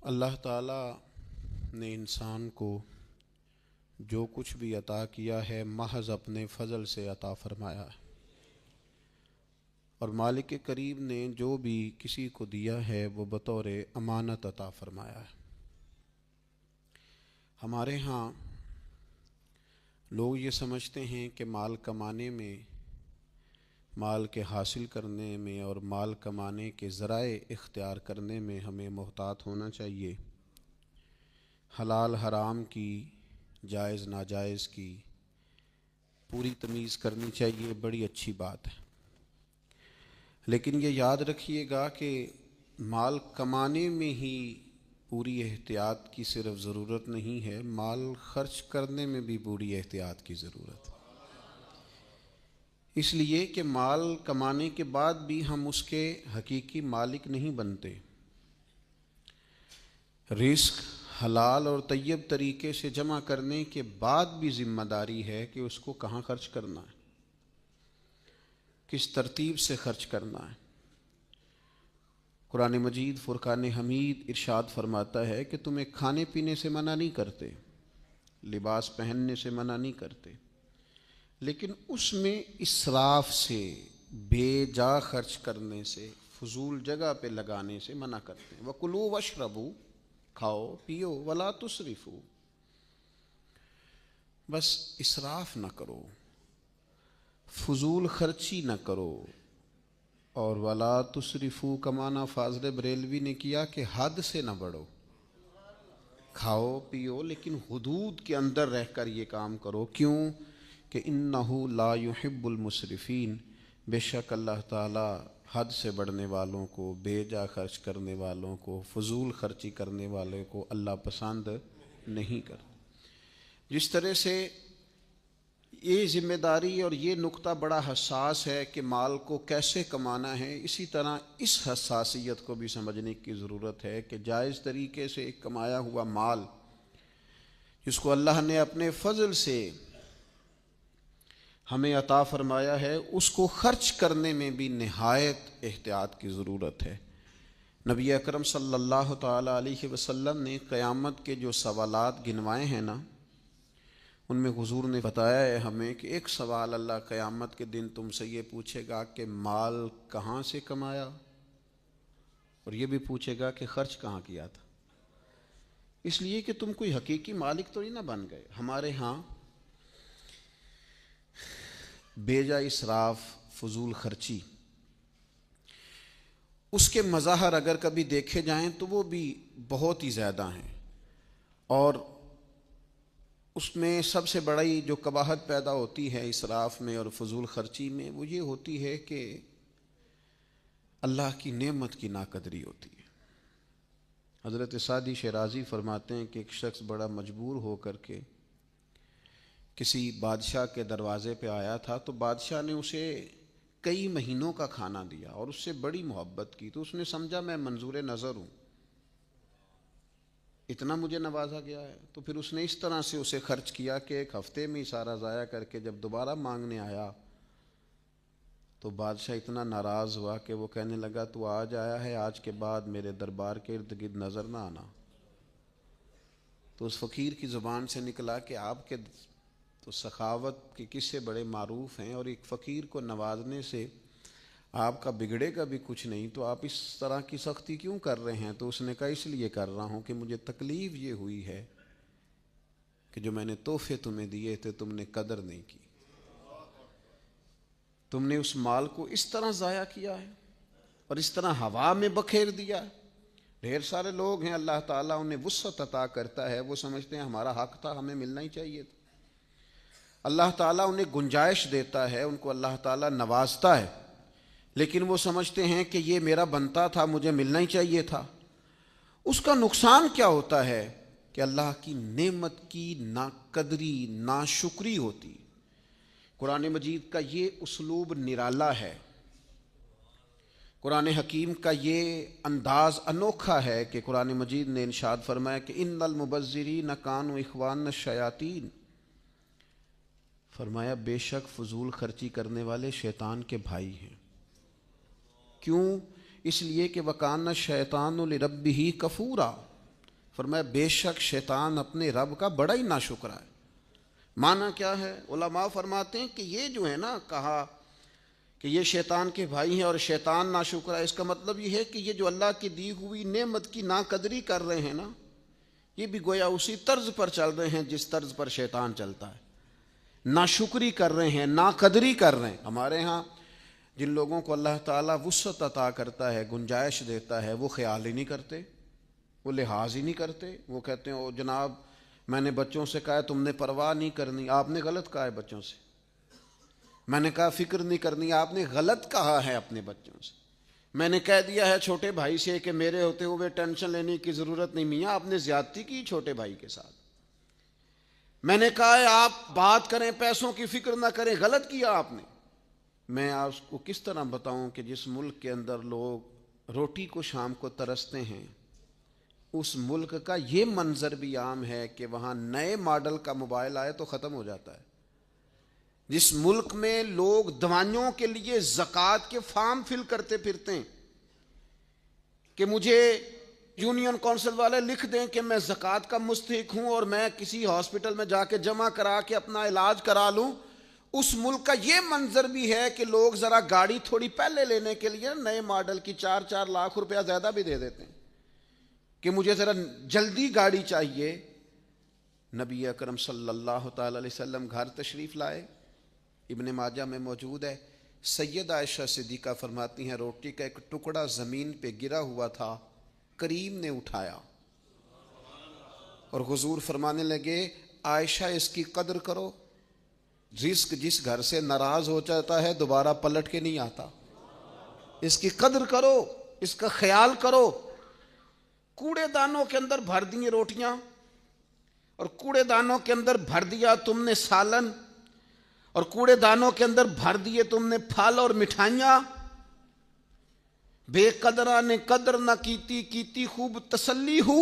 اللہ تعالیٰ نے انسان کو جو کچھ بھی عطا کیا ہے محض اپنے فضل سے عطا فرمایا ہے، اور مالک کریم نے جو بھی کسی کو دیا ہے وہ بطور امانت عطا فرمایا ہے۔ ہمارے ہاں لوگ یہ سمجھتے ہیں کہ مال کمانے میں، مال کے حاصل کرنے میں اور مال کمانے کے ذرائع اختیار کرنے میں ہمیں محتاط ہونا چاہیے۔ حلال حرام کی، جائز ناجائز کی پوری تمیز کرنی چاہیے، بڑی اچھی بات ہے۔ لیکن یہ یاد رکھیے گا کہ مال کمانے میں ہی پوری احتیاط کی صرف ضرورت نہیں ہے، مال خرچ کرنے میں بھی پوری احتیاط کی ضرورت ہے۔ اس لیے کہ مال کمانے کے بعد بھی ہم اس کے حقیقی مالک نہیں بنتے۔ رزق حلال اور طیب طریقے سے جمع کرنے کے بعد بھی ذمہ داری ہے کہ اس کو کہاں خرچ کرنا ہے، کس ترتیب سے خرچ کرنا ہے۔ قرآن مجید فرقان حمید ارشاد فرماتا ہے کہ تمہیں کھانے پینے سے منع نہیں کرتے، لباس پہننے سے منع نہیں کرتے، لیکن اس میں اسراف سے، بے جا خرچ کرنے سے، فضول جگہ پہ لگانے سے منع کرتے ہیں۔ وَكُلُوا وَاشْرَبُوا، کھاؤ پیو، وَلَا تُسْرِفُوا، بس اسراف نہ کرو، فضول خرچی نہ کرو۔ اور وَلَا تُسْرِفُوا کا معنی فاضل بریلوی نے کیا کہ حد سے نہ بڑھو، کھاؤ پیو لیکن حدود کے اندر رہ کر یہ کام کرو۔ کیوں کہ اِنَّهُ لَا يُحِبُّ الْمُسْرِفِينَ، بے شک اللہ تعالیٰ حد سے بڑھنے والوں کو، بے جا خرچ کرنے والوں کو، فضول خرچی کرنے والے کو اللہ پسند نہیں کرتا۔ جس طرح سے یہ ذمہ داری اور یہ نقطہ بڑا حساس ہے کہ مال کو کیسے کمانا ہے، اسی طرح اس حساسیت کو بھی سمجھنے کی ضرورت ہے کہ جائز طریقے سے کمایا ہوا مال جس کو اللہ نے اپنے فضل سے ہمیں عطا فرمایا ہے، اس کو خرچ کرنے میں بھی نہایت احتیاط کی ضرورت ہے۔ نبی اکرم صلی اللہ تعالی علیہ وسلم نے قیامت کے جو سوالات گنوائے ہیں نا، ان میں حضور نے بتایا ہے ہمیں کہ ایک سوال اللہ قیامت کے دن تم سے یہ پوچھے گا کہ مال کہاں سے کمایا، اور یہ بھی پوچھے گا کہ خرچ کہاں کیا تھا۔ اس لیے کہ تم کوئی حقیقی مالک تو نہیں نہ بن گئے۔ ہمارے ہاں بے جا اسراف، فضول خرچی، اس کے مظاہر اگر کبھی دیکھے جائیں تو وہ بھی بہت ہی زیادہ ہیں، اور اس میں سب سے بڑی جو قباحت پیدا ہوتی ہے اسراف میں اور فضول خرچی میں، وہ یہ ہوتی ہے کہ اللہ کی نعمت کی ناقدری ہوتی ہے۔ حضرت سعدی شیرازی فرماتے ہیں کہ ایک شخص بڑا مجبور ہو کر کے کسی بادشاہ کے دروازے پہ آیا تھا، تو بادشاہ نے اسے کئی مہینوں کا کھانا دیا اور اس سے بڑی محبت کی، تو اس نے سمجھا میں منظور نظر ہوں، اتنا مجھے نوازا گیا ہے۔ تو پھر اس نے اس طرح سے اسے خرچ کیا کہ ایک ہفتے میں ہی سارا ضائع کر کے جب دوبارہ مانگنے آیا تو بادشاہ اتنا ناراض ہوا کہ وہ کہنے لگا تو آج آیا ہے، آج کے بعد میرے دربار کے ارد گرد نظر نہ آنا۔ تو اس فقیر کی زبان سے نکلا کہ آپ کے تو سخاوت کے قصے بڑے معروف ہیں، اور ایک فقیر کو نوازنے سے آپ کا بگڑے گا بھی کچھ نہیں، تو آپ اس طرح کی سختی کیوں کر رہے ہیں؟ تو اس نے کہا اس لیے کر رہا ہوں کہ مجھے تکلیف یہ ہوئی ہے کہ جو میں نے تحفے تمہیں دیے تھے تم نے قدر نہیں کی، تم نے اس مال کو اس طرح ضائع کیا ہے اور اس طرح ہوا میں بکھیر دیا ہے۔ ڈھیر سارے لوگ ہیں اللہ تعالیٰ انہیں وسعت عطا کرتا ہے، وہ سمجھتے ہیں ہمارا حق تھا، ہمیں ملنا ہی چاہیے تھا۔ اللہ تعالیٰ انہیں گنجائش دیتا ہے، ان کو اللہ تعالیٰ نوازتا ہے، لیکن وہ سمجھتے ہیں کہ یہ میرا بنتا تھا، مجھے ملنا ہی چاہیے تھا۔ اس کا نقصان کیا ہوتا ہے کہ اللہ کی نعمت کی ناقدری، ناشکری ہوتی۔ قرآن مجید کا یہ اسلوب نرالا ہے، قرآن حکیم کا یہ انداز انوکھا ہے کہ قرآن مجید نے ارشاد فرمایا کہ ان المبذرین کانوا اخوان الشیاطین، فرمایا بے شک فضول خرچی کرنے والے شیطان کے بھائی ہیں۔ کیوں؟ اس لیے کہ وَكَانَ الشَّيْطَانُ لِرَبِّهِ كَفُورًا، فرمایا بے شک شیطان اپنے رب کا بڑا ہی ناشکرا ہے۔ معنی کیا ہے؟ علماء فرماتے ہیں کہ یہ جو ہے نا کہا کہ یہ شیطان کے بھائی ہیں اور شیطان ناشکرا ہے، اس کا مطلب یہ ہے کہ یہ جو اللہ کی دی ہوئی نعمت کی ناقدری کر رہے ہیں نا، یہ بھی گویا اسی طرز پر چل رہے ہیں جس طرز پر شیطان چلتا ہے، ناشکری کر رہے ہیں، ناقدری کر رہے ہیں۔ ہمارے ہاں جن لوگوں کو اللہ تعالیٰ وسعت عطا کرتا ہے، گنجائش دیتا ہے، وہ خیال ہی نہیں کرتے، وہ لحاظ ہی نہیں کرتے۔ وہ کہتے ہیں او جناب میں نے بچوں سے کہا ہے تم نے پرواہ نہیں کرنی، آپ نے غلط کہا ہے بچوں سے۔ میں نے کہا فکر نہیں کرنی، آپ نے غلط کہا ہے اپنے بچوں سے۔ میں نے کہہ دیا ہے چھوٹے بھائی سے کہ میرے ہوتے ہوئے ٹینشن لینے کی ضرورت نہیں، میاں آپ نے زیادتی کی چھوٹے بھائی کے ساتھ۔ میں نے کہا ہے آپ بات کریں پیسوں کی فکر نہ کریں، غلط کیا آپ نے۔ میں آپ کو کس طرح بتاؤں کہ جس ملک کے اندر لوگ روٹی کو شام کو ترستے ہیں، اس ملک کا یہ منظر بھی عام ہے کہ وہاں نئے ماڈل کا موبائل آئے تو ختم ہو جاتا ہے۔ جس ملک میں لوگ دوائیوں کے لیے زکوٰۃ کے فارم فل کرتے پھرتے ہیں کہ مجھے یونین کونسل والے لکھ دیں کہ میں زکوٰۃ کا مستحق ہوں اور میں کسی ہاسپٹل میں جا کے جمع کرا کے اپنا علاج کرا لوں، اس ملک کا یہ منظر بھی ہے کہ لوگ ذرا گاڑی تھوڑی پہلے لینے کے لیے نئے ماڈل کی 4-4 لاکھ روپیہ زیادہ بھی دے دیتے ہیں کہ مجھے ذرا جلدی گاڑی چاہیے۔ نبی اکرم صلی اللہ تعالی علیہ وسلم گھر تشریف لائے، ابن ماجہ میں موجود ہے، سید عائشہ صدیقہ فرماتی ہیں روٹی کا ایک ٹکڑا زمین پہ گرا ہوا تھا، کریم نے اٹھایا اور حضور فرمانے لگے عائشہ اس کی قدر کرو، رزق جس گھر سے ناراض ہو جاتا ہے دوبارہ پلٹ کے نہیں آتا، اس کی قدر کرو، اس کا خیال کرو۔ کوڑے دانوں کے اندر بھر دی روٹیاں اور کوڑے دانوں کے اندر بھر دیا تم نے سالن اور کوڑے دانوں کے اندر بھر دیے تم نے پھل اور مٹھائیاں، بے قدرہ نے قدر نہ کیتی خوب تسلی ہو۔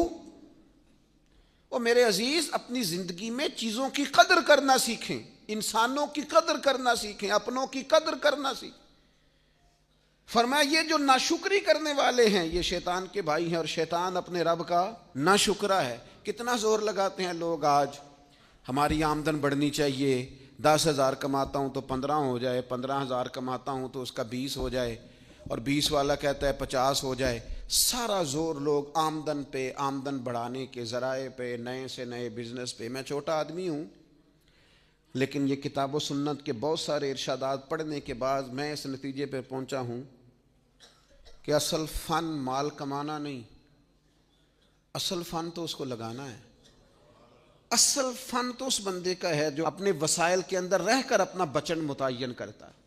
اور میرے عزیز اپنی زندگی میں چیزوں کی قدر کرنا سیکھیں، انسانوں کی قدر کرنا سیکھیں، اپنوں کی قدر کرنا سیکھیں۔ فرمایا یہ جو ناشکری کرنے والے ہیں یہ شیطان کے بھائی ہیں اور شیطان اپنے رب کا ناشکرا ہے۔ کتنا زور لگاتے ہیں لوگ آج ہماری آمدن بڑھنی چاہیے، 10,000 کماتا ہوں تو 15 ہو جائے، 15,000 کماتا ہوں تو اس کا 20 ہو جائے، اور 20 والا کہتا ہے 50 ہو جائے۔ سارا زور لوگ آمدن پہ، آمدن بڑھانے کے ذرائع پہ، نئے سے نئے بزنس پہ۔ میں چھوٹا آدمی ہوں لیکن یہ کتاب و سنت کے بہت سارے ارشادات پڑھنے کے بعد میں اس نتیجے پہ پہنچا ہوں کہ اصل فن مال کمانا نہیں، اصل فن تو اس کو لگانا ہے۔ اصل فن تو اس بندے کا ہے جو اپنے وسائل کے اندر رہ کر اپنا بچت متعین کرتا ہے۔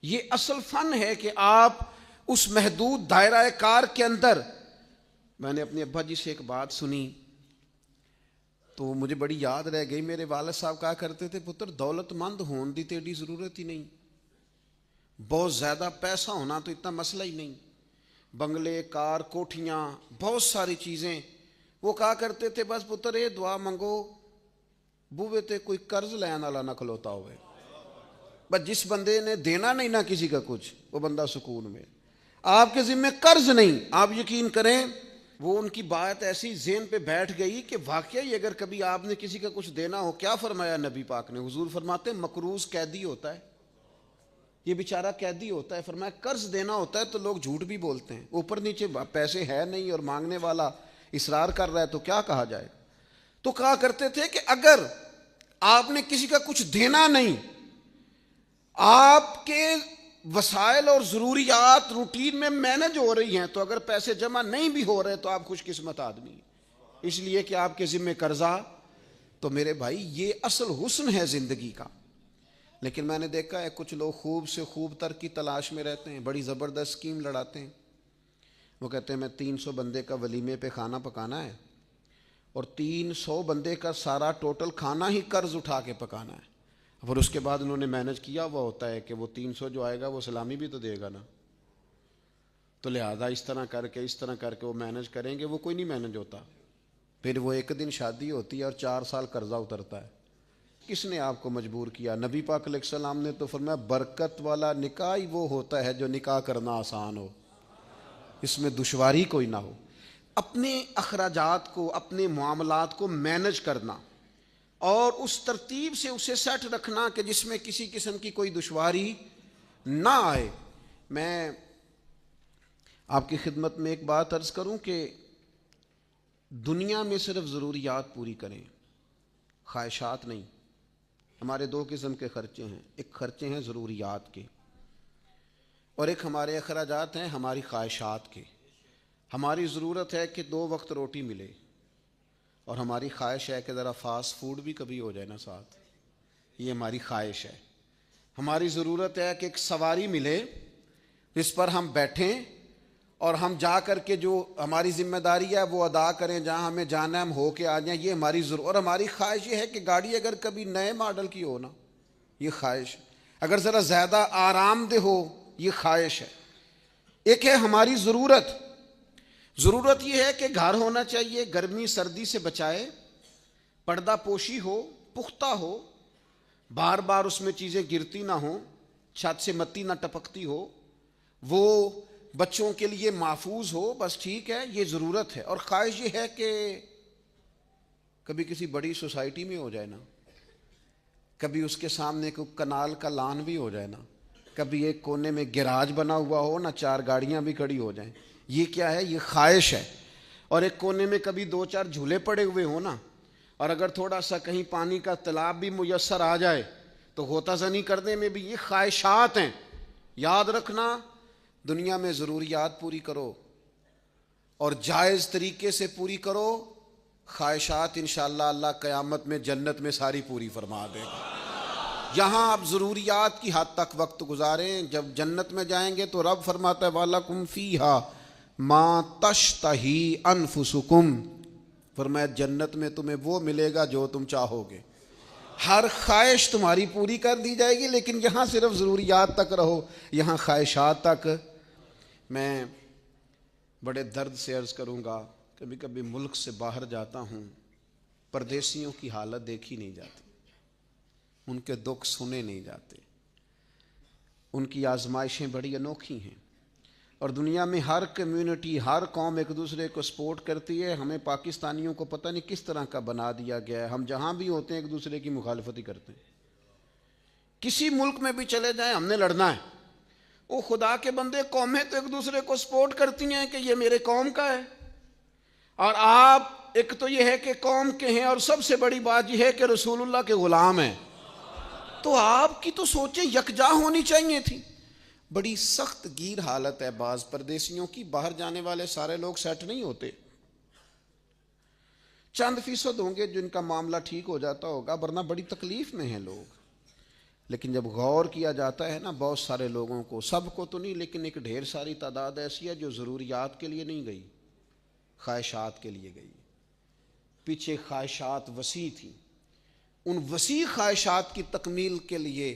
یہ اصل فن ہے کہ آپ اس محدود دائرہ کار کے اندر۔ میں نے اپنے ابا جی سے ایک بات سنی تو مجھے بڑی یاد رہ گئی۔ میرے والد صاحب کہا کرتے تھے پتر دولت مند ہون دی تیری ضرورت ہی نہیں، بہت زیادہ پیسہ ہونا تو اتنا مسئلہ ہی نہیں، بنگلے کار کوٹھیاں بہت ساری چیزیں۔ وہ کہا کرتے تھے بس پتر یہ دعا منگو بوے تے کوئی قرض لین والا نہ کھلوتا ہوئے، بس جس بندے نے دینا نہیں نہ کسی کا کچھ وہ بندہ سکون میں۔ آپ کے ذمہ قرض نہیں، آپ یقین کریں وہ ان کی بات ایسی ذہن پہ بیٹھ گئی کہ واقعی اگر کبھی آپ نے کسی کا کچھ دینا ہو، کیا فرمایا نبی پاک نے؟ حضور فرماتے ہیں مقروض قیدی ہوتا ہے، یہ بیچارہ قیدی ہوتا ہے۔ فرمایا قرض دینا ہوتا ہے تو لوگ جھوٹ بھی بولتے ہیں، اوپر نیچے پیسے ہے نہیں اور مانگنے والا اصرار کر رہا ہے تو کیا کہا جائے۔ تو کہا کرتے تھے کہ اگر آپ نے کسی کا کچھ دینا نہیں، آپ کے وسائل اور ضروریات روٹین میں مینج ہو رہی ہیں، تو اگر پیسے جمع نہیں بھی ہو رہے تو آپ خوش قسمت آدمی ہیں، اس لیے کہ آپ کے ذمہ قرضہ۔ تو میرے بھائی یہ اصل حسن ہے زندگی کا۔ لیکن میں نے دیکھا ہے کچھ لوگ خوب سے خوب تر کی تلاش میں رہتے ہیں، بڑی زبردست اسکیم لڑاتے ہیں۔ وہ کہتے ہیں میں 300 بندے کا ولیمے پہ کھانا پکانا ہے اور 300 بندے کا سارا ٹوٹل کھانا ہی قرض اٹھا کے پکانا ہے، اور اس کے بعد انہوں نے مینج کیا ہوا ہوتا ہے کہ وہ 300 جو آئے گا وہ سلامی بھی تو دے گا نا، تو لہذا اس طرح کر کے وہ مینج کریں گے، وہ کوئی نہیں مینج ہوتا۔ پھر وہ ایک دن شادی ہوتی ہے اور 4 سال قرضہ اترتا ہے۔ کس نے آپ کو مجبور کیا؟ نبی پاک علیہ السلام نے تو فرمایا برکت والا نکاح ہی وہ ہوتا ہے جو نکاح کرنا آسان ہو، اس میں دشواری کوئی نہ ہو۔ اپنے اخراجات کو، اپنے معاملات کو مینج کرنا اور اس ترتیب سے اسے سیٹ رکھنا کہ جس میں کسی قسم کی کوئی دشواری نہ آئے۔ میں آپ کی خدمت میں ایک بات عرض کروں کہ دنیا میں صرف ضروریات پوری کریں، خواہشات نہیں۔ ہمارے دو قسم کے خرچے ہیں، ایک خرچے ہیں ضروریات کے اور ایک ہمارے اخراجات ہیں ہماری خواہشات کے۔ ہماری ضرورت ہے کہ 2 وقت روٹی ملے اور ہماری خواہش ہے کہ ذرا فاسٹ فوڈ بھی کبھی ہو جائے نا ساتھ، یہ ہماری خواہش ہے۔ ہماری ضرورت ہے کہ ایک سواری ملے جس پر ہم بیٹھیں اور ہم جا کر کے جو ہماری ذمہ داری ہے وہ ادا کریں، جہاں ہمیں جانا ہے ہم ہو کے آ جائیں، یہ ہماری ضرورت۔ اور ہماری خواہش یہ ہے کہ گاڑی اگر کبھی نئے ماڈل کی ہو نا، یہ خواہش، اگر ذرا زیادہ آرام دہ ہو، یہ خواہش ہے۔ ایک ہے ہماری ضرورت۔ ضرورت یہ ہے کہ گھر ہونا چاہیے، گرمی سردی سے بچائے، پردہ پوشی ہو، پختہ ہو، بار بار اس میں چیزیں گرتی نہ ہوں، چھت سے مٹی نہ ٹپکتی ہو، وہ بچوں کے لیے محفوظ ہو، بس ٹھیک ہے، یہ ضرورت ہے۔ اور خواہش یہ ہے کہ کبھی کسی بڑی سوسائٹی میں ہو جائے نا، کبھی اس کے سامنے کوئی کنال کا لان بھی ہو جائے نا، کبھی ایک کونے میں گیراج بنا ہوا ہو نا، 4 گاڑیاں بھی کھڑی ہو جائیں، یہ کیا ہے؟ یہ خواہش ہے۔ اور ایک کونے میں کبھی 2-4 جھولے پڑے ہوئے ہوں نا، اور اگر تھوڑا سا کہیں پانی کا تالاب بھی میسر آ جائے تو غوطہ زنی کرنے میں بھی، یہ خواہشات ہیں۔ یاد رکھنا، دنیا میں ضروریات پوری کرو اور جائز طریقے سے پوری کرو، خواہشات انشاءاللہ اللہ قیامت میں جنت میں ساری پوری فرما دے گا۔ یہاں آپ ضروریات کی حد تک وقت گزاریں، جب جنت میں جائیں گے تو رب فرماتا ہے وَلَكُمْ فِيهَا مَا تَشْتَهِي أَنفُسُكُمْ، فرمایا جنت میں تمہیں وہ ملے گا جو تم چاہو گے، ہر خواہش تمہاری پوری کر دی جائے گی۔ لیکن یہاں صرف ضروریات تک رہو، یہاں خواہشات تک۔ میں بڑے درد سے عرض کروں گا، کبھی کبھی ملک سے باہر جاتا ہوں، پردیسیوں کی حالت دیکھی نہیں جاتی، ان کے دکھ سنے نہیں جاتے، ان کی آزمائشیں بڑی انوکھی ہیں۔ اور دنیا میں ہر کمیونٹی، ہر قوم ایک دوسرے کو سپورٹ کرتی ہے، ہمیں پاکستانیوں کو پتہ نہیں کس طرح کا بنا دیا گیا ہے، ہم جہاں بھی ہوتے ہیں ایک دوسرے کی مخالفت ہی کرتے ہیں۔ کسی ملک میں بھی چلے جائیں ہم نے لڑنا ہے، وہ خدا کے بندے قومیں تو ایک دوسرے کو سپورٹ کرتی ہیں کہ یہ میرے قوم کا ہے، اور آپ ایک تو یہ ہے کہ قوم کے ہیں، اور سب سے بڑی بات یہ ہے کہ رسول اللہ کے غلام ہیں، تو آپ کی تو سوچیں یکجا ہونی چاہیے تھی۔ بڑی سخت گیر حالت ہے بعض پردیسیوں کی، باہر جانے والے سارے لوگ سیٹ نہیں ہوتے، چند فیصد ہوں گے جن کا معاملہ ٹھیک ہو جاتا ہوگا، ورنہ بڑی تکلیف میں ہیں لوگ۔ لیکن جب غور کیا جاتا ہے نا، بہت سارے لوگوں کو، سب کو تو نہیں لیکن ایک ڈھیر ساری تعداد ایسی ہے جو ضروریات کے لیے نہیں گئی، خواہشات کے لیے گئی۔ پیچھے خواہشات وسیع تھیں، ان وسیع خواہشات کی تکمیل کے لیے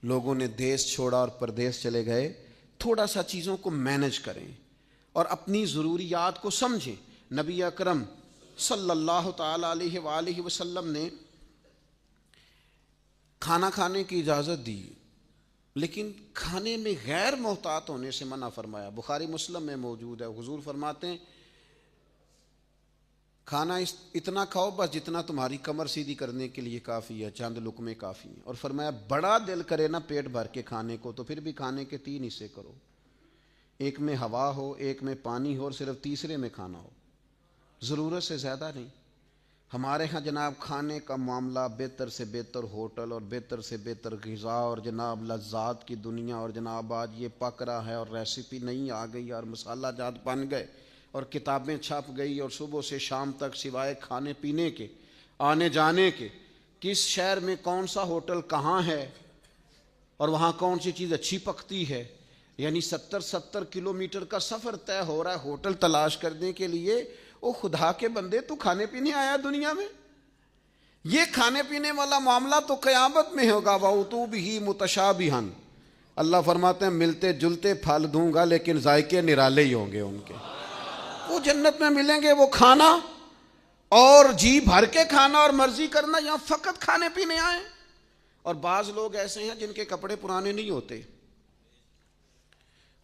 لوگوں نے دیس چھوڑا اور پردیس چلے گئے۔ تھوڑا سا چیزوں کو مینج کریں اور اپنی ضروریات کو سمجھیں۔ نبی اکرم صلی اللہ تعالی علیہ وآلہ وسلم نے کھانا کھانے کی اجازت دی، لیکن کھانے میں غیر محتاط ہونے سے منع فرمایا۔ بخاری مسلم میں موجود ہے، حضور فرماتے ہیں کھانا اتنا کھاؤ بس جتنا تمہاری کمر سیدھی کرنے کے لیے کافی ہے، چند لقمے کافی ہیں۔ اور فرمایا بڑا دل کرے نا پیٹ بھر کے کھانے کو تو پھر بھی کھانے کے 3 حصے کرو، ایک میں ہوا ہو، ایک میں پانی ہو، اور صرف تیسرے میں کھانا ہو، ضرورت سے زیادہ نہیں۔ ہمارے ہاں جناب کھانے کا معاملہ بہتر سے بہتر ہوٹل اور بہتر سے بہتر غذا اور جناب لذات کی دنیا، اور جناب آج یہ پک رہا ہے اور ریسیپی نہیں آ گئی اور مسالہ جات بن گئے اور کتابیں چھپ گئی، اور صبح سے شام تک سوائے کھانے پینے کے، آنے جانے کے، کس شہر میں کون سا ہوٹل کہاں ہے اور وہاں کون سی چیز اچھی پکتی ہے، یعنی 70 کلومیٹر کا سفر طے ہو رہا ہے ہوٹل تلاش کرنے کے لیے۔ او خدا کے بندے، تو کھانے پینے آیا دنیا میں؟ یہ کھانے پینے والا معاملہ تو قیامت میں ہوگا۔ وَأُتُوا بِهِ مُتَشَابِهًا، اللہ فرماتے ہیں ملتے جلتے پھل دوں گا لیکن ذائقے نرالے ہی ہوں گے ان کے۔ وہ جنت میں ملیں گے وہ کھانا، اور جی بھر کے کھانا اور مرضی کرنا، یہاں فقط کھانے پینے آئے۔ اور بعض لوگ ایسے ہیں جن کے کپڑے پرانے نہیں ہوتے،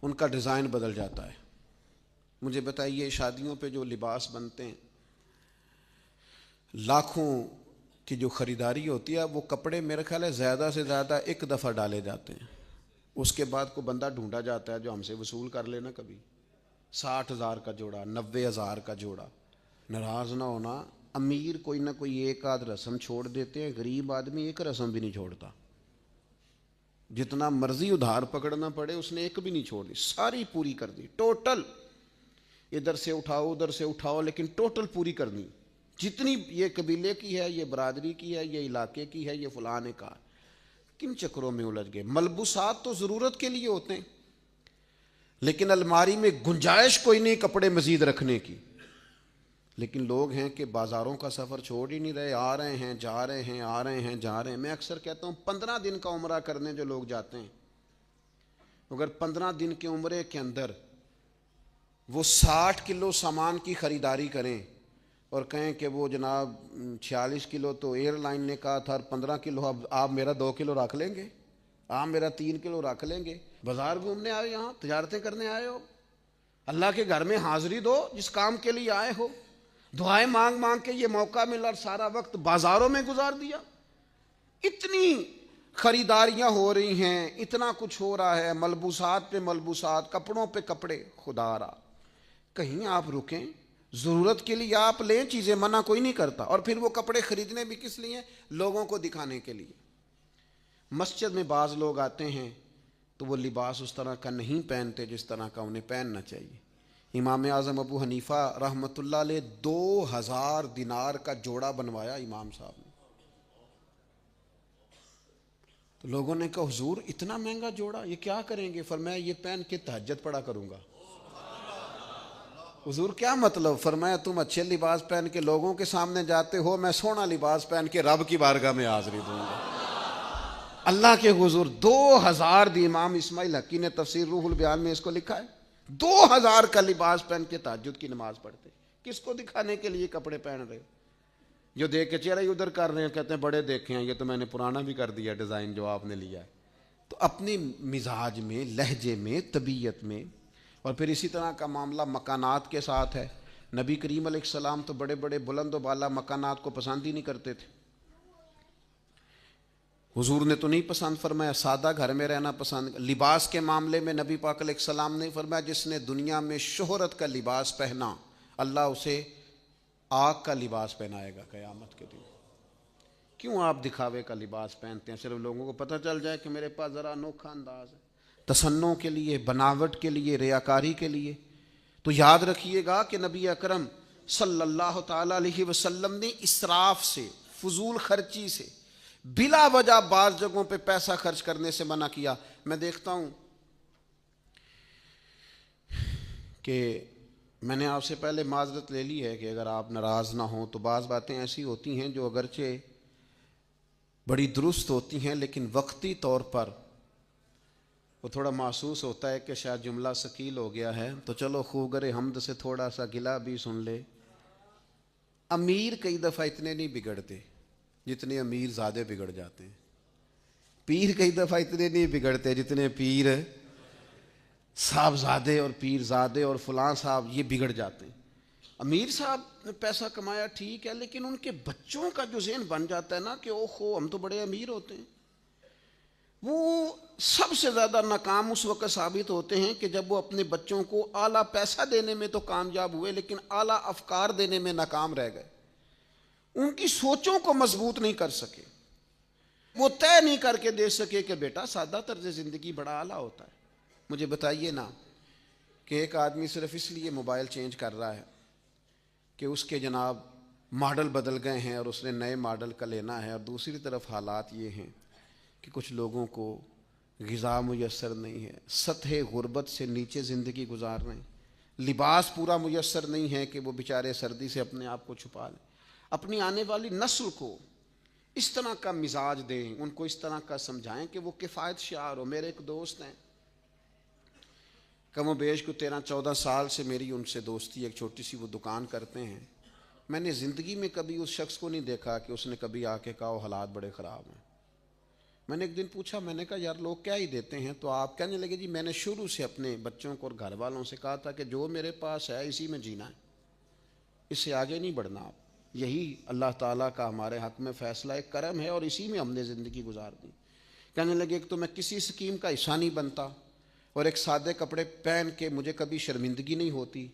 ان کا ڈیزائن بدل جاتا ہے، مجھے بتائیے شادیوں پہ جو لباس بنتے ہیں، لاکھوں کی جو خریداری ہوتی ہے، وہ کپڑے میرے خیال ہے زیادہ سے زیادہ ایک دفعہ ڈالے جاتے ہیں، اس کے بعد کوئی بندہ ڈھونڈا جاتا ہے جو ہم سے وصول کر لینا کبھی 60,000 کا جوڑا، 90,000 کا جوڑا۔ ناراض نہ ہونا، امیر کوئی نہ کوئی ایک آدھ رسم چھوڑ دیتے ہیں، غریب آدمی ایک رسم بھی نہیں چھوڑتا، جتنا مرضی ادھار پکڑنا پڑے اس نے ایک بھی نہیں چھوڑ دی، ساری پوری کر دی، ٹوٹل ادھر سے اٹھاؤ ادھر سے اٹھاؤ، لیکن ٹوٹل پوری کرنی، جتنی یہ قبیلے کی ہے، یہ برادری کی ہے، یہ علاقے کی ہے، یہ فلاں نے کہا۔ کن چکروں میں الجھ گئے؟ ملبوسات تو ضرورت کے لیے ہوتے ہیں، لیکن الماری میں گنجائش کوئی نہیں کپڑے مزید رکھنے کی۔ لیکن لوگ ہیں کہ بازاروں کا سفر چھوڑ ہی نہیں رہے، آ رہے ہیں جا رہے ہیں، آ رہے ہیں جا رہے ہیں۔ میں اکثر کہتا ہوں 15 دن کا عمرہ کرنے جو لوگ جاتے ہیں، اگر 15 دن کے عمرے کے اندر وہ 60 کلو سامان کی خریداری کریں اور کہیں کہ وہ جناب 46 کلو تو ایئر لائن نے کہا تھا اور 15 کلو اب آپ میرا 2 کلو رکھ لیں گے، آپ میرا 3 کلو رکھ لیں گے۔ بازار گھومنے آئے، یہاں تجارتیں کرنے آئے ہو، اللہ کے گھر میں حاضری دو جس کام کے لیے آئے ہو۔ دعائیں مانگ مانگ کے یہ موقع ملا اور سارا وقت بازاروں میں گزار دیا۔ اتنی خریداریاں ہو رہی ہیں، اتنا کچھ ہو رہا ہے، ملبوسات پہ ملبوسات، کپڑوں پہ کپڑے۔ خدا را کہیں آپ رکیں، ضرورت کے لیے آپ لیں چیزیں، منع کوئی نہیں کرتا، اور پھر وہ کپڑے خریدنے بھی کس لیے؟ لوگوں کو دکھانے کے لیے۔ مسجد میں بعض لوگ آتے ہیں تو وہ لباس اس طرح کا نہیں پہنتے جس طرح کا انہیں پہننا چاہیے۔ امام اعظم ابو حنیفہ رحمۃ اللہ علیہ 2000 دینار کا جوڑا بنوایا امام صاحب نے۔ تو لوگوں نے کہا حضور اتنا مہنگا جوڑا یہ کیا کریں گے؟ فرمایا یہ پہن کے تہجد پڑھا کروں گا۔ حضور کیا مطلب؟ فرمایا تم اچھے لباس پہن کے لوگوں کے سامنے جاتے ہو، میں سونا لباس پہن کے رب کی بارگاہ میں حاضری دوں گا اللہ کے حضور۔ 2000 دی امام اسماعیل حقی نے تفسیر روح البیان میں اس کو لکھا ہے، 2000 کا لباس پہن کے تہجد کی نماز پڑھتے۔ کس کو دکھانے کے لیے کپڑے پہن رہے؟ جو دیکھ کے چہرہ ادھر کر رہے ہیں، کہتے ہیں بڑے دیکھے ہیں، یہ تو میں نے پرانا بھی کر دیا ڈیزائن جو آپ نے لیا ہے۔ تو اپنی مزاج میں، لہجے میں، طبیعت میں، اور پھر اسی طرح کا معاملہ مکانات کے ساتھ ہے۔ نبی کریم علیہ السلام تو بڑے بڑے بلند و بالا مکانات کو پسند ہی نہیں کرتے تھے، حضور نے تو نہیں پسند فرمایا، سادہ گھر میں رہنا پسند۔ لباس کے معاملے میں نبی پاک علیہ السلام نے فرمایا جس نے دنیا میں شہرت کا لباس پہنا اللہ اسے آگ کا لباس پہنائے گا قیامت کے دن۔ کیوں آپ دکھاوے کا لباس پہنتے ہیں؟ صرف لوگوں کو پتہ چل جائے کہ میرے پاس ذرا انوکھا انداز ہے، تصنع کے لیے، بناوٹ کے لیے، ریاکاری کے لیے۔ تو یاد رکھیے گا کہ نبی اکرم صلی اللہ تعالی علیہ وسلم نے اسراف سے، فضول خرچی سے، بلا وجہ بعض جگہوں پہ پیسہ خرچ کرنے سے منع کیا۔ میں دیکھتا ہوں کہ میں نے آپ سے پہلے معذرت لے لی ہے کہ اگر آپ ناراض نہ ہوں تو بعض باتیں ایسی ہوتی ہیں جو اگرچہ بڑی درست ہوتی ہیں لیکن وقتی طور پر وہ تھوڑا محسوس ہوتا ہے کہ شاید جملہ ثقیل ہو گیا ہے، تو چلو خوگر حمد سے تھوڑا سا گلہ بھی سن لے۔ امیر کئی دفعہ اتنے نہیں بگڑتے جتنے امیر زادے بگڑ جاتے ہیں، پیر کئی دفعہ اتنے نہیں بگڑتے جتنے پیر صاحب زادے اور پیر زادے اور فلاں صاحب یہ بگڑ جاتے ہیں۔ امیر صاحب نے پیسہ کمایا ٹھیک ہے، لیکن ان کے بچوں کا جو ذہن بن جاتا ہے نا کہ اوہو ہم تو بڑے امیر ہوتے ہیں، وہ سب سے زیادہ ناکام اس وقت ثابت ہوتے ہیں کہ جب وہ اپنے بچوں کو اعلیٰ پیسہ دینے میں تو کامیاب ہوئے لیکن اعلیٰ افکار دینے میں ناکام رہ گئے، ان کی سوچوں کو مضبوط نہیں کر سکے، وہ طے نہیں کر کے دے سکے کہ بیٹا سادہ طرز زندگی بڑا اعلیٰ ہوتا ہے۔ مجھے بتائیے نا کہ ایک آدمی صرف اس لیے موبائل چینج کر رہا ہے کہ اس کے جناب ماڈل بدل گئے ہیں اور اس نے نئے ماڈل کا لینا ہے، اور دوسری طرف حالات یہ ہیں کہ کچھ لوگوں کو غذا میسر نہیں ہے، سطح غربت سے نیچے زندگی گزار رہے ہیں، لباس پورا میسر نہیں ہے کہ وہ بیچارے سردی سے اپنے آپ کو چھپا لیں۔ اپنی آنے والی نسل کو اس طرح کا مزاج دیں، ان کو اس طرح کا سمجھائیں کہ وہ کفایت شعار ہو۔ میرے ایک دوست ہیں، کم و بیش کو 13-14 سال سے میری ان سے دوستی، ایک چھوٹی سی وہ دکان کرتے ہیں۔ میں نے زندگی میں کبھی اس شخص کو نہیں دیکھا کہ اس نے کبھی آ کے کہا وہ حالات بڑے خراب ہیں۔ میں نے ایک دن پوچھا، میں نے کہا یار لوگ کیا ہی دیتے ہیں؟ تو آپ کہنے لگے جی میں نے شروع سے اپنے بچوں کو اور گھر والوں سے کہا تھا کہ جو میرے پاس ہے اسی میں جینا ہے، اس سے آگے نہیں بڑھنا آپ۔ یہی اللہ تعالیٰ کا ہمارے حق میں فیصلہ ایک کرم ہے اور اسی میں ہم نے زندگی گزار دی۔ کہنے لگے ایک تو میں کسی اسکیم کا حصہ نہیں بنتا، اور ایک سادے کپڑے پہن کے مجھے کبھی شرمندگی نہیں ہوتی،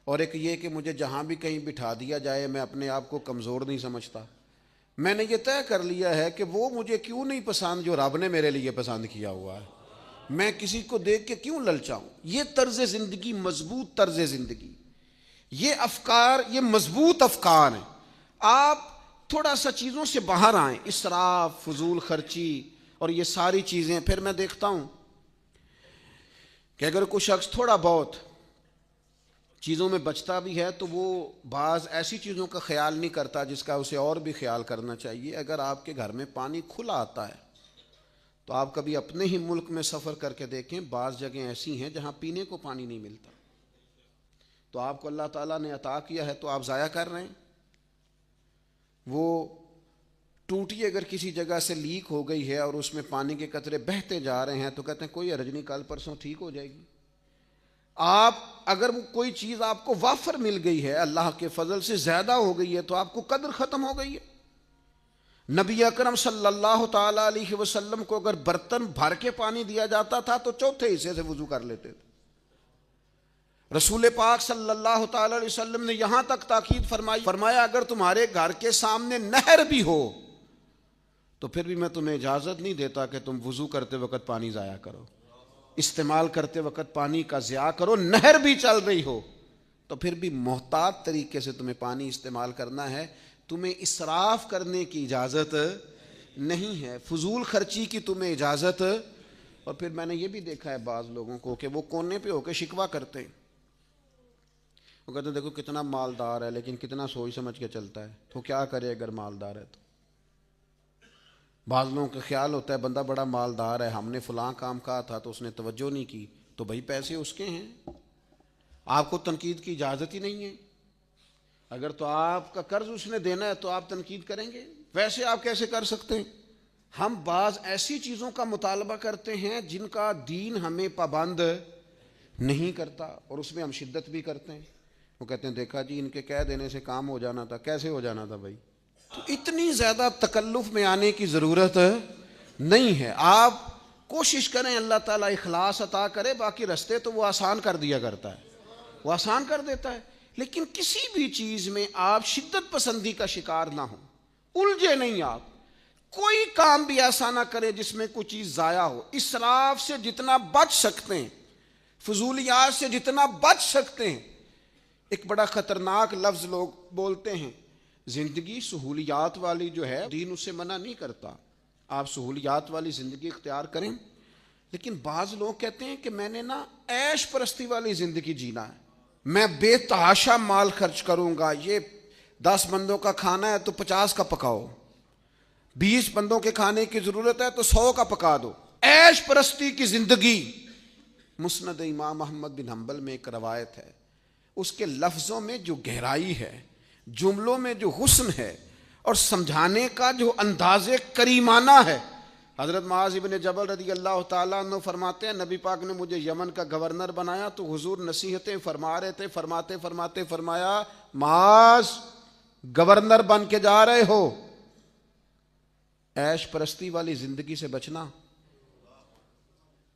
اور ایک یہ کہ مجھے جہاں بھی کہیں بٹھا دیا جائے میں اپنے آپ کو کمزور نہیں سمجھتا۔ میں نے یہ طے کر لیا ہے کہ وہ مجھے کیوں نہیں پسند جو رب نے میرے لیے پسند کیا ہوا ہے، میں کسی کو دیکھ کے کیوں للچاؤں۔ یہ طرز زندگی، مضبوط طرز زندگی، یہ افکار، یہ مضبوط افکار ہیں۔ آپ تھوڑا سا چیزوں سے باہر آئیں، اسراف، فضول خرچی اور یہ ساری چیزیں۔ پھر میں دیکھتا ہوں کہ اگر کوئی شخص تھوڑا بہت چیزوں میں بچتا بھی ہے تو وہ بعض ایسی چیزوں کا خیال نہیں کرتا جس کا اسے اور بھی خیال کرنا چاہیے۔ اگر آپ کے گھر میں پانی کھلا آتا ہے تو آپ کبھی اپنے ہی ملک میں سفر کر کے دیکھیں، بعض جگہیں ایسی ہیں جہاں پینے کو پانی نہیں ملتا، تو آپ کو اللہ تعالیٰ نے عطا کیا ہے تو آپ ضائع کر رہے ہیں۔ وہ ٹوٹی اگر کسی جگہ سے لیک ہو گئی ہے اور اس میں پانی کے قطرے بہتے جا رہے ہیں تو کہتے ہیں کوئی حرج نہیں، کل پرسوں ٹھیک ہو جائے گی۔ آپ اگر کوئی چیز آپ کو وافر مل گئی ہے، اللہ کے فضل سے زیادہ ہو گئی ہے، تو آپ کو قدر ختم ہو گئی ہے۔ نبی اکرم صلی اللہ تعالی علیہ وسلم کو اگر برتن بھر کے پانی دیا جاتا تھا تو چوتھے حصے سے وضو کر لیتے تھے۔ رسول پاک صلی اللہ تعالی علیہ وسلم نے یہاں تک تاکید فرمایا اگر تمہارے گھر کے سامنے نہر بھی ہو تو پھر بھی میں تمہیں اجازت نہیں دیتا کہ تم وضو کرتے وقت پانی ضائع کرو، استعمال کرتے وقت پانی کا ضیاع کرو۔ نہر بھی چل رہی ہو تو پھر بھی محتاط طریقے سے تمہیں پانی استعمال کرنا ہے، تمہیں اسراف کرنے کی اجازت نہیں ہے، فضول خرچی کی تمہیں اجازت۔ اور پھر میں نے یہ بھی دیکھا ہے بعض لوگوں کو کہ وہ کونے پہ ہو کے شکوہ کرتے ہیں، وہ کہتے ہیں دیکھو کتنا مالدار ہے لیکن کتنا سوچ سمجھ کے چلتا ہے، تو کیا کرے اگر مالدار ہے تو۔ بعض لوگوں کا خیال ہوتا ہے بندہ بڑا مالدار ہے، ہم نے فلاں کام کہا تھا تو اس نے توجہ نہیں کی، تو بھائی پیسے اس کے ہیں، آپ کو تنقید کی اجازت ہی نہیں ہے۔ اگر تو آپ کا قرض اس نے دینا ہے تو آپ تنقید کریں گے، ویسے آپ کیسے کر سکتے ہیں؟ ہم بعض ایسی چیزوں کا مطالبہ کرتے ہیں جن کا دین ہمیں پابند نہیں کرتا اور اس میں ہم شدت بھی کرتے ہیں۔ وہ کہتے ہیں دیکھا جی ان کے کہہ دینے سے کام ہو جانا تھا، کیسے ہو جانا تھا بھائی؟ تو اتنی زیادہ تکلف میں آنے کی ضرورت نہیں ہے۔ آپ کوشش کریں اللہ تعالیٰ اخلاص عطا کرے، باقی رستے تو وہ آسان کر دیا کرتا ہے، وہ آسان کر دیتا ہے۔ لیکن کسی بھی چیز میں آپ شدت پسندی کا شکار نہ ہوں، الجھے نہیں۔ آپ کوئی کام بھی ایسا نہ کرے جس میں کوئی چیز ضائع ہو۔ اسراف سے جتنا بچ سکتے ہیں، فضولیات سے جتنا بچ سکتے ہیں۔ ایک بڑا خطرناک لفظ لوگ بولتے ہیں، زندگی سہولیات والی جو ہے دین اسے منع نہیں کرتا، آپ سہولیات والی زندگی اختیار کریں، لیکن بعض لوگ کہتے ہیں کہ میں نے نا عیش پرستی والی زندگی جینا ہے، میں بے تحاشا مال خرچ کروں گا، یہ 10 بندوں کا کھانا ہے تو 50 کا پکاؤ، 20 بندوں کے کھانے کی ضرورت ہے تو 100 کا پکا دو۔ عیش پرستی کی زندگی۔ مسند امام احمد بن حنبل میں ایک روایت ہے، اس کے لفظوں میں جو گہرائی ہے، جملوں میں جو حسن ہے اور سمجھانے کا جو انداز کریمانہ ہے۔ حضرت معاذ بن جبل رضی اللہ تعالیٰ عنہ فرماتے ہیں نبی پاک نے مجھے یمن کا گورنر بنایا تو حضور نصیحتیں فرما رہے تھے، فرماتے فرمایا معاذ گورنر بن کے جا رہے ہو، عیش پرستی والی زندگی سے بچنا۔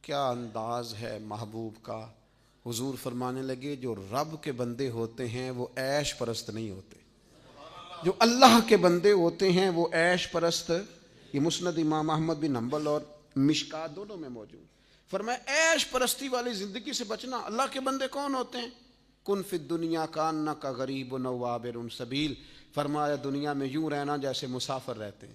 کیا انداز ہے محبوب کا۔ حضور فرمانے لگے جو رب کے بندے ہوتے ہیں وہ عیش پرست نہیں ہوتے، جو اللہ کے بندے ہوتے ہیں وہ عیش پرست۔ یہ مسند امام احمد بن حنبل اور مشکات دونوں میں موجود۔ فرمایا عیش پرستی والی زندگی سے بچنا۔ اللہ کے بندے کون ہوتے ہیں؟ کن فی الدنیا کانک غریب و عابر سبیل۔ فرمایا دنیا میں یوں رہنا جیسے مسافر رہتے ہیں،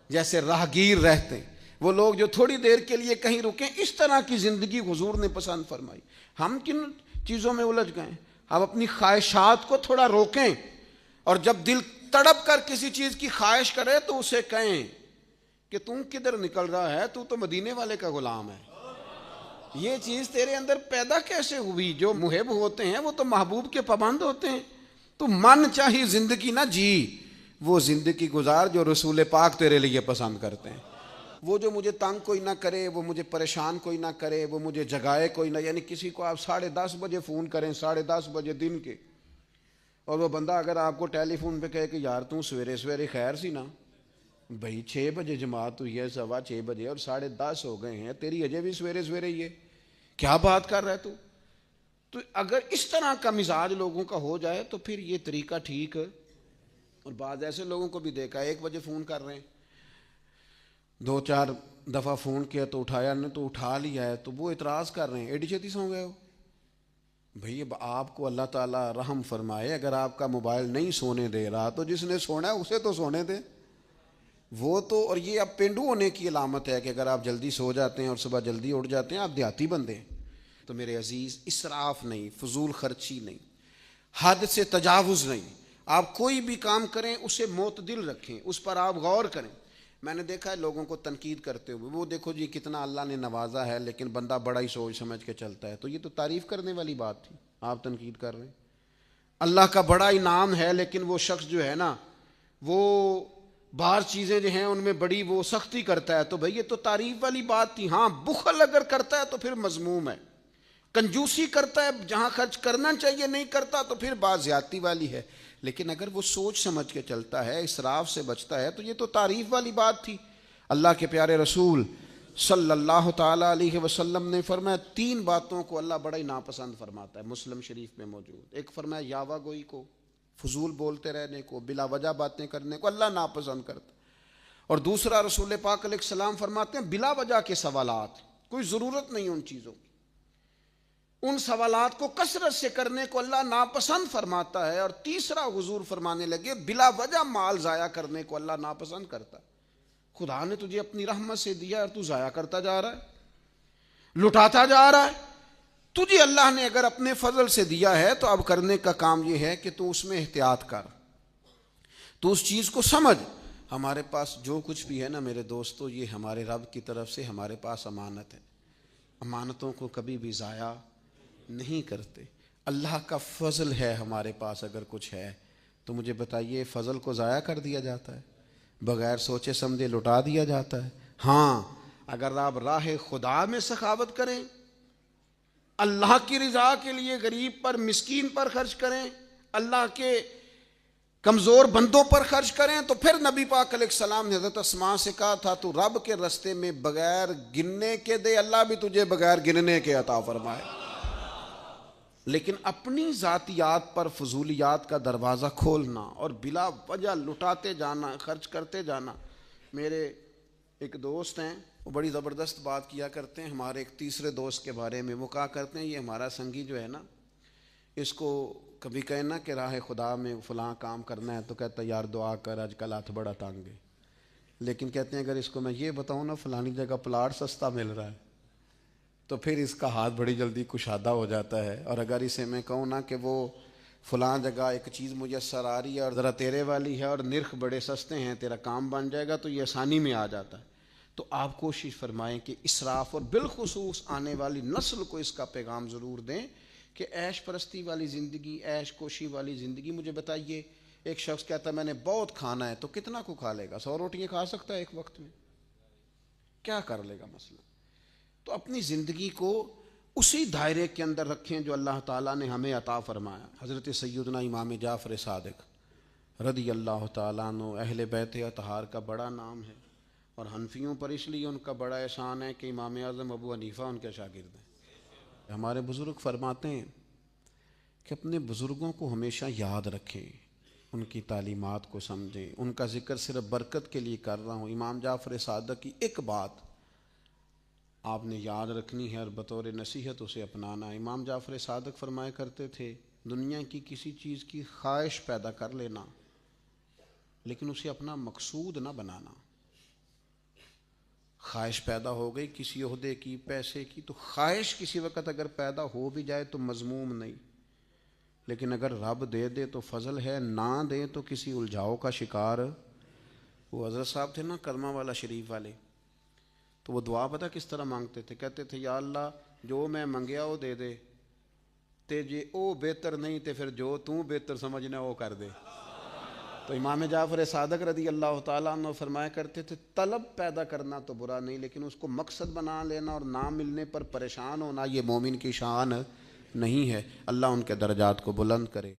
جیسے راہگیر رہتے ہیں، وہ لوگ جو تھوڑی دیر کے لیے کہیں رکیں، اس طرح کی زندگی حضور نے پسند فرمائی۔ ہم کن چیزوں میں الجھ گئے؟ ہم اپنی خواہشات کو تھوڑا روکیں، اور جب دل تڑپ کر کسی چیز کی خواہش کرے تو اسے کہیں کہ تم کدھر نکل رہا ہے، تو مدینے والے کا غلام ہے، یہ چیز تیرے اندر پیدا کیسے ہوئی؟ جو محب ہوتے ہیں وہ تو محبوب کے پابند ہوتے ہیں۔ تو من چاہی زندگی نہ جی، وہ زندگی گزار جو رسول پاک تیرے لیے پسند کرتے ہیں، وہ جو مجھے تنگ کوئی نہ کرے، وہ مجھے پریشان کوئی نہ کرے، وہ مجھے جگائے کوئی نہ، یعنی کسی کو آپ 10:30 بجے فون کریں، 10:30 بجے دن کے، اور وہ بندہ اگر آپ کو ٹیلی فون پہ کہے کہ یار تم سویرے سویرے خیر سی نا، بھائی 6 بجے جماعت ہوئی ہے، 6:15 بجے اور 10:30 ہو گئے ہیں، تیری اجے بھی سویرے سویرے ہی ہے، کیا بات کر رہا ہے تو اگر اس طرح کا مزاج لوگوں کا ہو جائے تو پھر یہ طریقہ ٹھیک ہے۔ اور بعض ایسے لوگوں کو بھی دیکھا، 1 بجے فون کر رہے ہیں، 2-4 دفعہ فون کیا تو اٹھایا نہیں، تو اٹھا لیا ہے تو وہ اعتراض کر رہے ہیں ایڈی چھتی سو گئے ہو۔ بھئی اب آپ کو اللہ تعالیٰ رحم فرمائے، اگر آپ کا موبائل نہیں سونے دے رہا تو جس نے سونا ہے اسے تو سونے دے وہ تو۔ اور یہ اب پینڈو ہونے کی علامت ہے کہ اگر آپ جلدی سو جاتے ہیں اور صبح جلدی اٹھ جاتے ہیں، آپ دیہاتی بندے ہیں۔ تو میرے عزیز، اسراف نہیں، فضول خرچی نہیں، حد سے تجاوز نہیں، آپ کوئی بھی کام کریں اسے معتدل رکھیں، اس پر آپ غور کریں۔ میں نے دیکھا ہے لوگوں کو تنقید کرتے ہوئے، وہ دیکھو جی کتنا اللہ نے نوازا ہے لیکن بندہ بڑا ہی سوچ سمجھ کے چلتا ہے، تو یہ تو تعریف کرنے والی بات تھی، آپ تنقید کر رہے ہیں۔ اللہ کا بڑا انعام ہے لیکن وہ شخص جو ہے نا، وہ بعض چیزیں جو ہیں ان میں بڑی وہ سختی کرتا ہے، تو بھئی یہ تو تعریف والی بات تھی۔ ہاں، بخل اگر کرتا ہے تو پھر مذموم ہے، کنجوسی کرتا ہے جہاں خرچ کرنا چاہیے نہیں کرتا تو پھر بات زیادتی والی ہے، لیکن اگر وہ سوچ سمجھ کے چلتا ہے، اسراف سے بچتا ہے، تو یہ تو تعریف والی بات تھی۔ اللہ کے پیارے رسول صلی اللہ تعالیٰ علیہ وسلم نے فرمایا 3 باتوں کو اللہ بڑا ہی ناپسند فرماتا ہے، مسلم شریف میں موجود۔ ایک فرمایا یاوہ گوئی کو، فضول بولتے رہنے کو، بلا وجہ باتیں کرنے کو اللہ ناپسند کرتا، اور دوسرا رسول پاک علیہ السلام فرماتے ہیں بلا وجہ کے سوالات، کوئی ضرورت نہیں ان چیزوں کی، ان سوالات کو کثرت سے کرنے کو اللہ ناپسند فرماتا ہے۔ اور تیسرا حضور فرمانے لگے بلا وجہ مال ضائع کرنے کو اللہ ناپسند کرتا ہے۔ خدا نے تجھے اپنی رحمت سے دیا اور تو ضائع کرتا جا رہا ہے، لٹاتا جا رہا ہے۔ تجھے اللہ نے اگر اپنے فضل سے دیا ہے تو اب کرنے کا کام یہ ہے کہ تو اس میں احتیاط کر، تو اس چیز کو سمجھ۔ ہمارے پاس جو کچھ بھی ہے نا میرے دوستو، یہ ہمارے رب کی طرف سے ہمارے پاس امانت ہے، امانتوں کو کبھی بھی ضائع نہیں کرتے۔ اللہ کا فضل ہے ہمارے پاس، اگر کچھ ہے تو مجھے بتائیے فضل کو ضائع کر دیا جاتا ہے؟ بغیر سوچے سمجھے لٹا دیا جاتا ہے؟ ہاں، اگر آپ راہ خدا میں سخاوت کریں، اللہ کی رضا کے لیے غریب پر، مسکین پر خرچ کریں، اللہ کے کمزور بندوں پر خرچ کریں، تو پھر نبی پاک علیہ السلام نے حضرت اسماء سے کہا تھا تو رب کے رستے میں بغیر گننے کے دے، اللہ بھی تجھے بغیر گننے کے عطا فرمائے۔ لیکن اپنی ذاتیات پر فضولیات کا دروازہ کھولنا اور بلا وجہ لٹاتے جانا، خرچ کرتے جانا۔ میرے ایک دوست ہیں، وہ بڑی زبردست بات کیا کرتے ہیں ہمارے ایک تیسرے دوست کے بارے میں۔ وہ کہا کرتے ہیں یہ ہمارا سنگی جو ہے نا، اس کو کبھی کہنا کہ راہ خدا میں فلاں کام کرنا ہے تو کہتا ہے یار دعا کر آج کل ہاتھ بڑا تانگ ہے، لیکن کہتے ہیں اگر اس کو میں یہ بتاؤں نا فلانی جگہ پلاٹ سستا مل رہا ہے تو پھر اس کا ہاتھ بڑی جلدی کشادہ ہو جاتا ہے، اور اگر اسے میں کہوں نا کہ وہ فلاں جگہ ایک چیز میسر آ رہی ہے اور ذرا تیرے والی ہے اور نرخ بڑے سستے ہیں، تیرا کام بن جائے گا، تو یہ آسانی میں آ جاتا ہے۔ تو آپ کوشش فرمائیں کہ اسراف اور بالخصوص آنے والی نسل کو اس کا پیغام ضرور دیں کہ عیش پرستی والی زندگی، عیش کوشی والی زندگی۔ مجھے بتائیے ایک شخص کہتا ہے میں نے بہت کھانا ہے، تو کتنا کو کھا لے گا؟ 100 روٹیاں کھا سکتا ہے ایک وقت میں؟ کیا کر لے گا مسئلہ؟ تو اپنی زندگی کو اسی دائرے کے اندر رکھیں جو اللہ تعالیٰ نے ہمیں عطا فرمایا۔ حضرت سیدنا امام جعفر صادق رضی اللہ تعالیٰ عنہ اہل بیت اطہار کا بڑا نام ہے، اور حنفیوں پر اس لیے ان کا بڑا احسان ہے کہ امام اعظم ابو حنیفہ ان کے شاگرد ہیں۔ ہمارے بزرگ فرماتے ہیں کہ اپنے بزرگوں کو ہمیشہ یاد رکھیں، ان کی تعلیمات کو سمجھیں۔ ان کا ذکر صرف برکت کے لیے کر رہا ہوں، امام جعفر صادق کی ایک بات آپ نے یاد رکھنی ہے اور بطور نصیحت اسے اپنانا ہے۔ امام جعفر صادق فرمایا کرتے تھے دنیا کی کسی چیز کی خواہش پیدا کر لینا، لیکن اسے اپنا مقصود نہ بنانا۔ خواہش پیدا ہو گئی کسی عہدے کی، پیسے کی، تو خواہش کسی وقت اگر پیدا ہو بھی جائے تو مذموم نہیں، لیکن اگر رب دے دے تو فضل ہے، نہ دے تو کسی الجھاؤ کا شکار۔ وہ حضرت صاحب تھے نا کرما والا شریف والے، تو وہ دعا پتہ کس طرح مانگتے تھے؟ کہتے تھے یا اللہ جو میں منگیا وہ دے دے، تے جے او بہتر نہیں تے پھر جو تو بہتر سمجھنا وہ کر دے۔ تو امام جعفر صادق رضی اللہ تعالیٰ عنہ فرمایا کرتے تھے طلب پیدا کرنا تو برا نہیں، لیکن اس کو مقصد بنا لینا اور نہ ملنے پر پریشان ہونا یہ مومن کی شان نہیں ہے۔ اللہ ان کے درجات کو بلند کرے۔